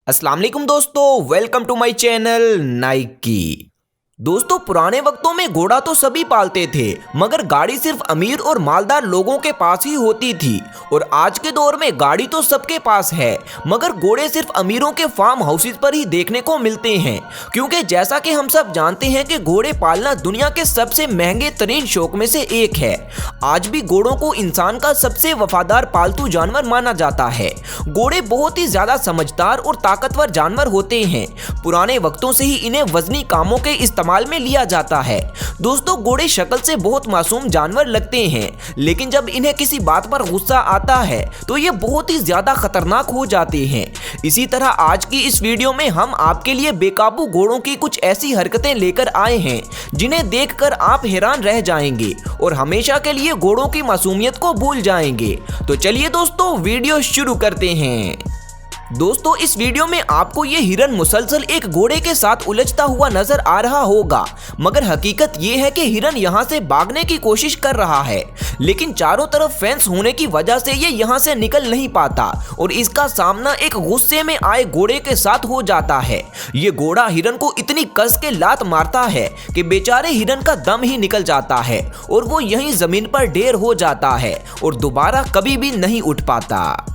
अस्सलाम वालेकुम दोस्तों, वेलकम टू माय चैनल नाइकी। दोस्तों, पुराने वक्तों में घोड़ा तो सभी पालते थे, मगर गाड़ी सिर्फ अमीर और मालदार लोगों के पास ही होती थी। और आज के दौर में गाड़ी तो सबके पास है, मगर घोड़े सिर्फ अमीरों के फार्म हाउसेस पर ही देखने को मिलते हैं। क्योंकि जैसा कि हम सब जानते हैं कि घोड़े पालना दुनिया के सबसे महंगे तरीन शौक में से एक है। आज भी घोड़ों को इंसान का सबसे वफादार पालतू जानवर माना जाता है। घोड़े बहुत ही ज्यादा समझदार और ताकतवर जानवर होते हैं। पुराने वक्तों से ही इन्हें वजनी कामों के इस्तेमाल में लिया जाता है। दोस्तों, घोड़े शक्ल से बहुत मासूम जानवर लगते हैं, लेकिन जब इन्हें किसी बात पर गुस्सा आता है तो ये बहुत ही ज्यादा खतरनाक हो जाते हैं। इसी तरह आज की इस वीडियो में हम आपके लिए बेकाबू घोड़ों की कुछ ऐसी हरकतें लेकर आए हैं जिन्हें देखकर आप हैरान रह जाएंगे और हमेशा के लिए घोड़ों की मासूमियत को भूल जाएंगे। तो चलिए दोस्तों, वीडियो शुरू करते हैं। दोस्तों, इस वीडियो में आपको ये हिरन मुसलसल एक घोड़े के साथ उलझता हुआ नजर आ रहा होगा, मगर हकीकत ये है कि हिरन यहाँ से भागने की कोशिश कर रहा है, लेकिन चारों तरफ फेंस होने की वजह से ये यहाँ से निकल नहीं पाता और इसका सामना एक गुस्से में आए घोड़े के साथ हो जाता है। ये घोड़ा हिरन को इतनी कस के लात मारता है कि बेचारे हिरन का दम ही निकल जाता है और वो यहीं जमीन पर ढेर हो जाता है और दोबारा कभी भी नहीं उठ पाता।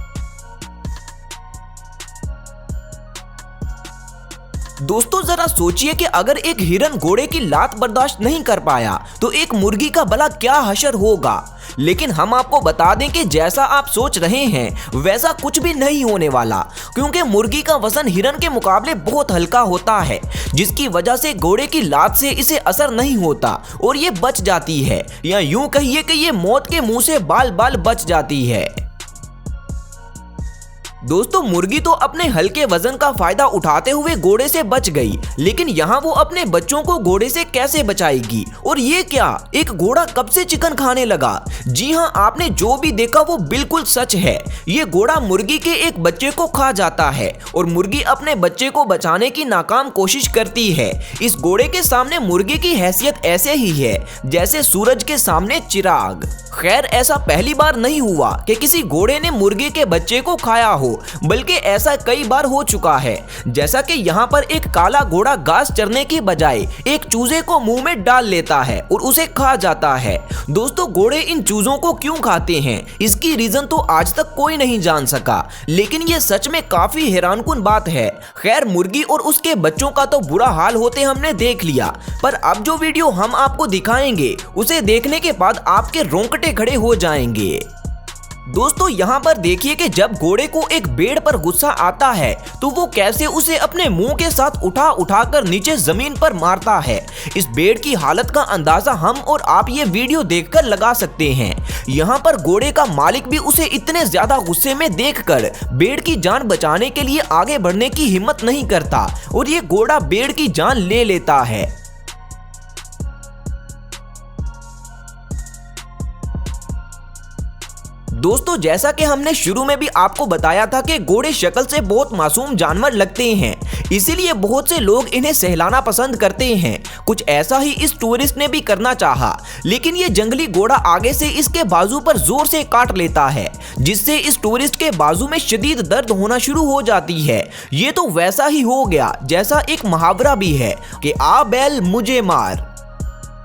दोस्तों, जरा सोचिए कि अगर एक हिरन घोड़े की लात बर्दाश्त नहीं कर पाया तो एक मुर्गी का भला क्या हशर होगा। लेकिन हम आपको बता दें कि जैसा आप सोच रहे हैं वैसा कुछ भी नहीं होने वाला, क्योंकि मुर्गी का वजन हिरन के मुकाबले बहुत हल्का होता है, जिसकी वजह से घोड़े की लात से इसे असर नहीं होता और ये बच जाती है, या यूं कहिए कि ये मौत के मुंह से बाल बाल बच जाती है। दोस्तों, मुर्गी तो अपने हल्के वजन का फायदा उठाते हुए घोड़े से बच गई, लेकिन यहाँ वो अपने बच्चों को घोड़े से कैसे बचाएगी? और ये क्या, एक घोड़ा कब से चिकन खाने लगा? जी हाँ, आपने जो भी देखा वो बिल्कुल सच है। ये घोड़ा मुर्गी के एक बच्चे को खा जाता है और मुर्गी अपने बच्चे को बचाने की नाकाम कोशिश करती है। इस घोड़े के सामने मुर्गी की हैसियत ऐसे ही है जैसे सूरज के सामने चिराग। खैर, ऐसा पहली बार नहीं हुआ कि किसी घोड़े ने मुर्गी के बच्चे को खाया हो, बल्कि ऐसा कई बार हो चुका है। जैसा कि यहाँ पर एक काला घोड़ा घास चरने की बजाय एक चूजे को मुंह में डाल लेता है और उसे खा जाता है। दोस्तों, घोड़े इन चूजों को क्यों खाते हैं, इसकी रीजन तो आज तक कोई नहीं जान सका, लेकिन ये सच में काफी हैरानकुन बात है। खैर, मुर्गी और उसके बच्चों का तो बुरा हाल होते हमने देख लिया, पर अब जो वीडियो हम आपको दिखाएंगे उसे देखने के बाद आपके रोंगटे खड़े हो जाएंगे। दोस्तों, यहाँ पर देखिए कि जब घोड़े को एक भेड़ पर गुस्सा आता है तो वो कैसे उसे अपने मुंह के साथ उठा उठाकर नीचे जमीन पर मारता है। इस भेड़ की हालत का अंदाजा हम और आप ये वीडियो देखकर लगा सकते हैं। यहाँ पर घोड़े का मालिक भी उसे इतने ज्यादा गुस्से में देखकर भेड़ की जान बचाने के लिए आगे बढ़ने की हिम्मत नहीं करता और ये घोड़ा भेड़ की जान ले लेता है। दोस्तों, जैसा कि हमने शुरू में भी आपको बताया था कि घोड़े शक्ल से बहुत मासूम जानवर लगते हैं, इसीलिए बहुत से लोग इन्हें सहलाना पसंद करते हैं। कुछ ऐसा ही इस टूरिस्ट ने भी करना चाहा, लेकिन ये जंगली घोड़ा आगे से इसके बाजू पर जोर से काट लेता है, जिससे इस टूरिस्ट के बाजू में शदीद दर्द होना शुरू हो जाती है। ये तो वैसा ही हो गया जैसा एक मुहावरा भी है कि आ बैल मुझे मार।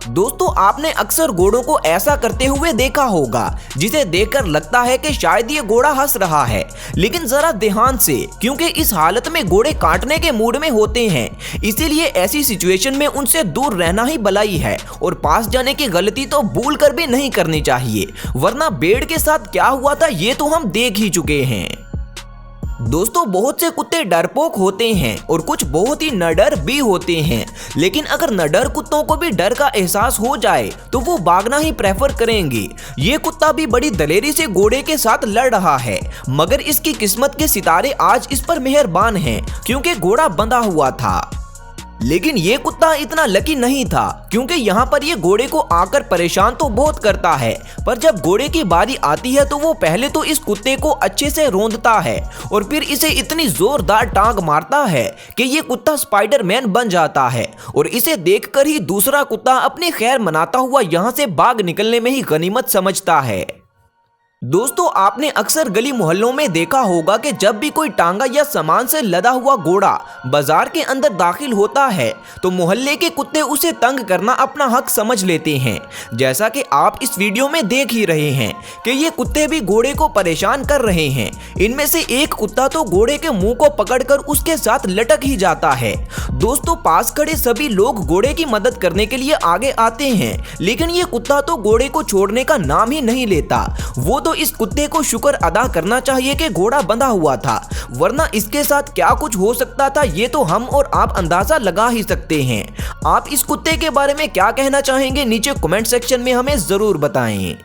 दोस्तों, आपने अक्सर घोड़ों को ऐसा करते हुए देखा होगा जिसे देखकर लगता है कि शायद ये घोड़ा हंस रहा है, लेकिन जरा ध्यान से, क्योंकि इस हालत में घोड़े काटने के मूड में होते हैं, इसीलिए ऐसी सिचुएशन में उनसे दूर रहना ही भलाई है और पास जाने की गलती तो भूल कर भी नहीं करनी चाहिए, वरना भेड़ के साथ क्या हुआ था ये तो हम देख ही चुके हैं। दोस्तों, बहुत से कुत्ते डरपोक होते हैं और कुछ बहुत ही निडर भी होते हैं, लेकिन अगर निडर कुत्तों को भी डर का एहसास हो जाए तो वो भागना ही प्रेफर करेंगे। ये कुत्ता भी बड़ी दलेरी से घोड़े के साथ लड़ रहा है, मगर इसकी किस्मत के सितारे आज इस पर मेहरबान हैं, क्योंकि घोड़ा बंधा हुआ था। लेकिन ये कुत्ता इतना लकी नहीं था, क्योंकि यहाँ पर ये घोड़े को आकर परेशान तो बहुत करता है, पर जब घोड़े की बारी आती है तो वो पहले तो इस कुत्ते को अच्छे से रौंदता है और फिर इसे इतनी जोरदार टांग मारता है कि ये कुत्ता स्पाइडरमैन बन जाता है और इसे देखकर ही दूसरा कुत्ता अपनी खैर मनाता हुआ यहाँ से भाग निकलने में ही गनीमत समझता है। दोस्तों आपने अक्सर गली मोहल्लों में देखा होगा कि जब भी कोई टांगा या सामान से लदा हुआ घोड़ा बाजार के अंदर दाखिल होता है तो मोहल्ले के कुत्ते उसे तंग करना अपना हक समझ लेते हैं। जैसा कि आप इस वीडियो में देख ही रहे हैं कि ये कुत्ते भी घोड़े को परेशान कर रहे हैं। इनमें से एक कुत्ता तो घोड़े के मुंह को पकड़कर उसके साथ लटक ही जाता है। दोस्तों पास खड़े सभी लोग घोड़े की मदद करने के लिए आगे आते हैं, लेकिन ये कुत्ता तो घोड़े को छोड़ने का नाम ही नहीं लेता। वो तो इस कुत्ते को शुक्र अदा करना चाहिए कि घोड़ा बंधा हुआ था, वरना इसके साथ क्या कुछ हो सकता था ये तो हम और आप अंदाजा लगा ही सकते हैं। आप इस कुत्ते के बारे में क्या कहना चाहेंगे नीचे कमेंट सेक्शन में हमें जरूर बताएं।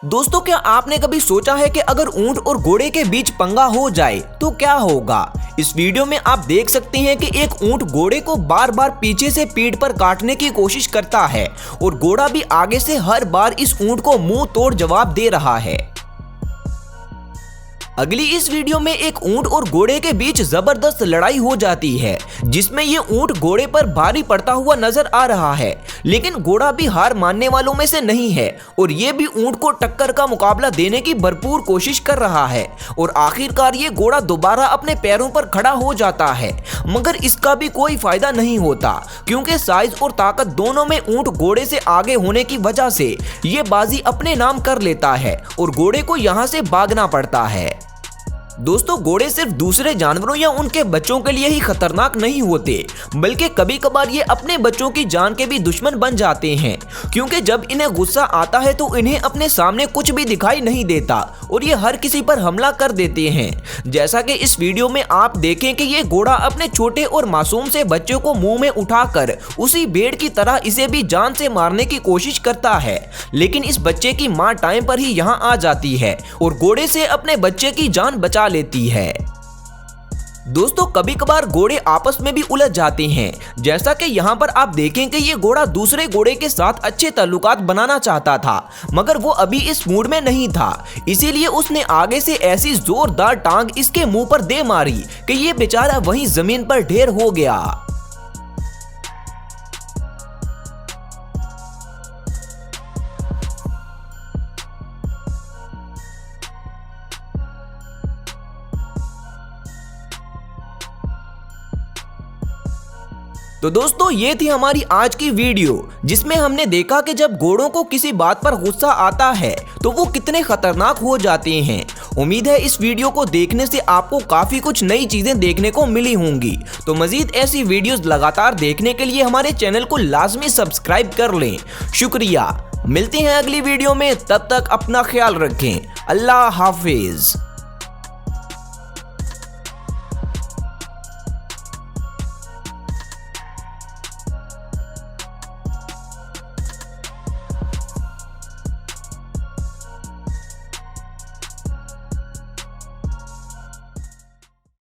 दोस्तों क्या आपने कभी सोचा है कि अगर ऊंट और घोड़े के बीच पंगा हो जाए तो क्या होगा? इस वीडियो में आप देख सकते हैं कि एक ऊंट घोड़े को बार बार पीछे से पीठ पर काटने की कोशिश करता है और घोड़ा भी आगे से हर बार इस ऊंट को मुंह तोड़ जवाब दे रहा है। अगली इस वीडियो में एक ऊंट और घोड़े के बीच जबरदस्त लड़ाई हो जाती है, जिसमें ये ऊंट घोड़े पर भारी पड़ता हुआ नजर आ रहा है, लेकिन घोड़ा भी हार मानने वालों में से नहीं है और ये भी ऊंट को टक्कर का मुकाबला देने की भरपूर कोशिश कर रहा है। और आखिरकार ये घोड़ा दोबारा अपने पैरों पर खड़ा हो जाता है, मगर इसका भी कोई फायदा नहीं होता क्योंकि साइज और ताकत दोनों में ऊंट घोड़े से आगे होने की वजह से ये बाजी अपने नाम कर लेता है और घोड़े को यहाँ से भागना पड़ता है। दोस्तों घोड़े सिर्फ दूसरे जानवरों या उनके बच्चों के लिए ही खतरनाक नहीं होते, बल्कि कभी कभार ये अपने बच्चों की जान के भी दुश्मन बन जाते हैं, क्योंकि जब इन्हें गुस्सा आता है तो इन्हें अपने सामने कुछ भी दिखाई नहीं देता और ये हर किसी पर हमला कर देते हैं। जैसा कि इस वीडियो में आप देखें कि ये घोड़ा अपने छोटे और मासूम से बच्चे को मुंह में उठाकर उसी भेड़ की तरह इसे भी जान से मारने की कोशिश करता है, लेकिन इस बच्चे की मां टाइम पर ही यहाँ आ जाती है और घोड़े से अपने बच्चे की जान बचा लेती है। दोस्तों कभी कभार घोड़े आपस में भी उलझ जाते हैं, जैसा कि यहाँ पर आप देखें कि ये घोड़ा दूसरे घोड़े के साथ अच्छे ताल्लुकात बनाना चाहता था, मगर वो अभी इस मूड में नहीं था, इसीलिए उसने आगे से ऐसी जोरदार टांग इसके मुंह पर दे मारी कि ये बेचारा वहीं जमीन पर ढेर हो गया। तो दोस्तों ये थी हमारी आज की वीडियो, जिसमें हमने देखा कि जब घोड़ों को किसी बात पर गुस्सा आता है तो वो कितने खतरनाक हो जाते हैं। उम्मीद है इस वीडियो को देखने से आपको काफी कुछ नई चीजें देखने को मिली होंगी। तो मजीद ऐसी वीडियोस लगातार देखने के लिए हमारे चैनल को लाजमी सब्सक्राइब कर लें। शुक्रिया। मिलते हैं अगली वीडियो में, तब तक अपना ख्याल रखें। अल्लाह हाफिज।